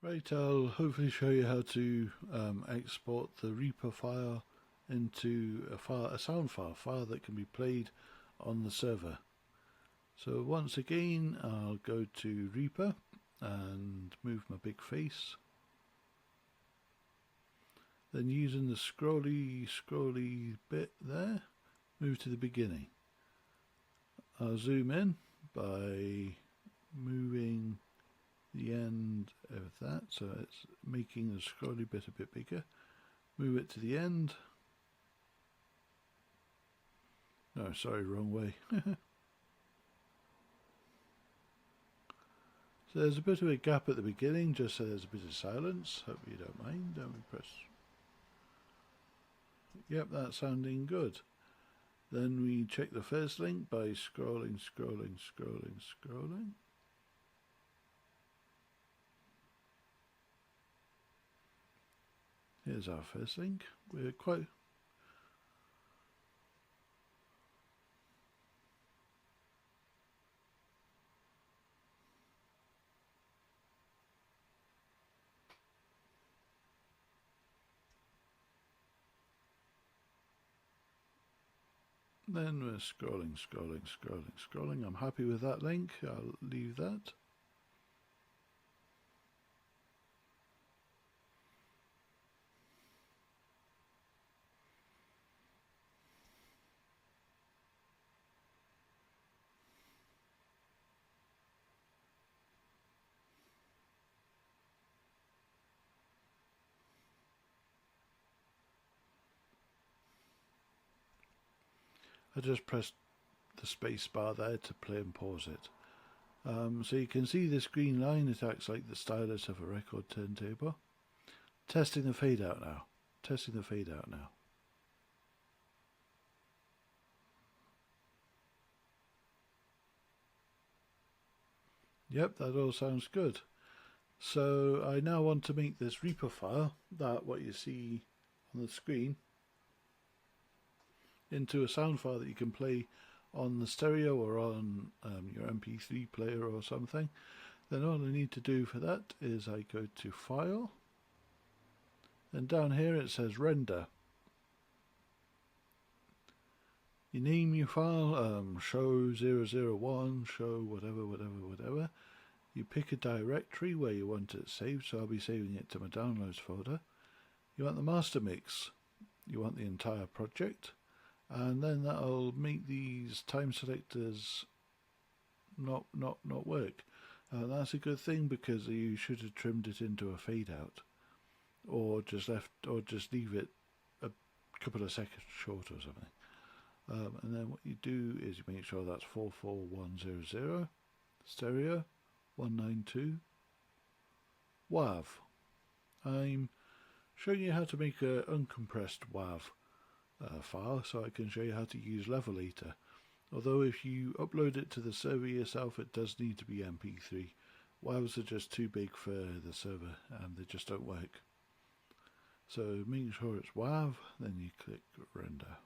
Right, I'll hopefully show you how to export the Reaper file into a sound file that can be played on the server. So once again, I'll go to Reaper and move my big face. Then using the scrolly bit there, move to the beginning. I'll zoom in by moving the end of that, so it's making the scrolly bit a bit bigger. Move it to the end. No, sorry, wrong way. So there's a bit of a gap at the beginning, just so there's a bit of silence. Hope you don't mind. Don't we press? Yep, that's sounding good. Then we check the first link by scrolling. Here's our first link. We're quite... Then we're scrolling. I'm happy with that link. I'll leave that. I just pressed the space bar there to play and pause it. So you can see this green line, it acts like the stylus of a record turntable. Testing the fade out now. Yep, that all sounds good. So I now want to make this Reaper file, that what you see on the screen, into a sound file that you can play on the stereo or on your MP3 player or something. Then all I need to do for that is I go to File, and down here it says Render. You name your file, show 001, show whatever. You pick a directory where you want it saved, so I'll be saving it to my downloads folder. You want the master mix, you want the entire project, and then that'll make these time selectors not work. That's a good thing, because you should have trimmed it into a fade out, or just leave it a couple of seconds short or something. And then what you do is you make sure that's 44100 stereo 192 WAV. I'm showing you how to make an uncompressed WAV file, so I can show you how to use Levelator. Although if you upload it to the server yourself, it does need to be MP3. WAVs are just too big for the server and they just don't work. So make sure it's WAV, then you click Render.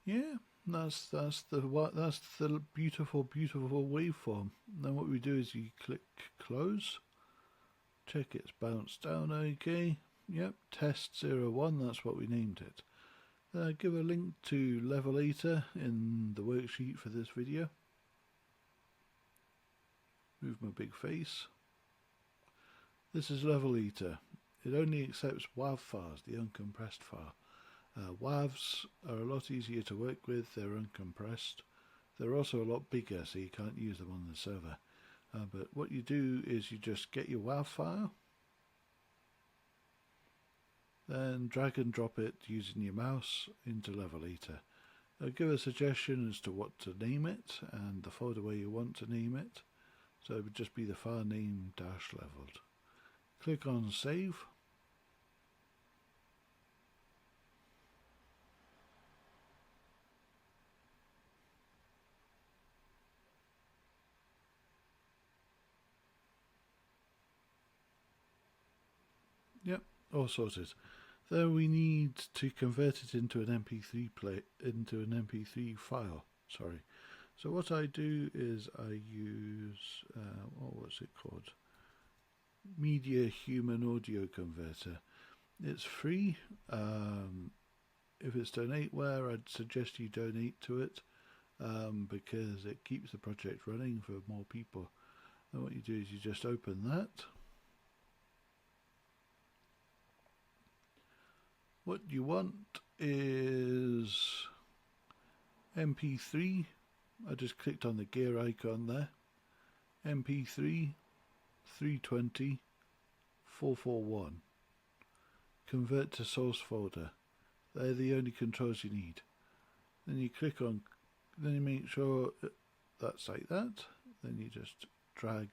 Yeah, that's the beautiful waveform. Then what we do is you click Close, check it's bounced down okay. Yep, test 01, that's what we named it. Then I give a link to Levelator in the worksheet for this video. Move my big face. This is Levelator. It only accepts WAV files, the uncompressed file. WAVs are a lot easier to work with, they're uncompressed. They're also a lot bigger, so you can't use them on the server. But what you do is you just get your WAV file, then drag and drop it using your mouse into Levelator. Give a suggestion as to what to name it and the folder where you want to name it. So it would just be the file name -leveled. Click on Save. Yep, all sorted. Then we need to convert it into an MP3 file. Sorry. So what I do is I use what was it called? Media Human Audio Converter. It's free. If it's donateware, I'd suggest you donate to it because it keeps the project running for more people. And what you do is you just open that. What you want is MP3. I just clicked on the gear icon there. MP3 320 441. Convert to source folder. They're the only controls you need. Then you click on, then you make sure that's like that. Then you just drag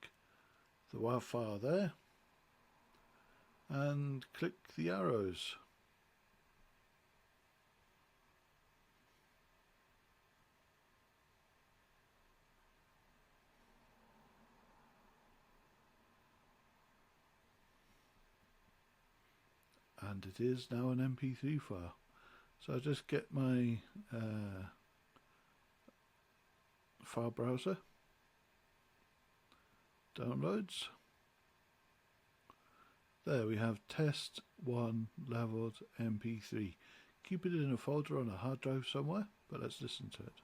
the WAV file there and click the arrows. And it is now an MP3 file. So I just get my file browser, downloads. There we have test 1 leveled MP3. Keep it in a folder on a hard drive somewhere, but let's listen to it.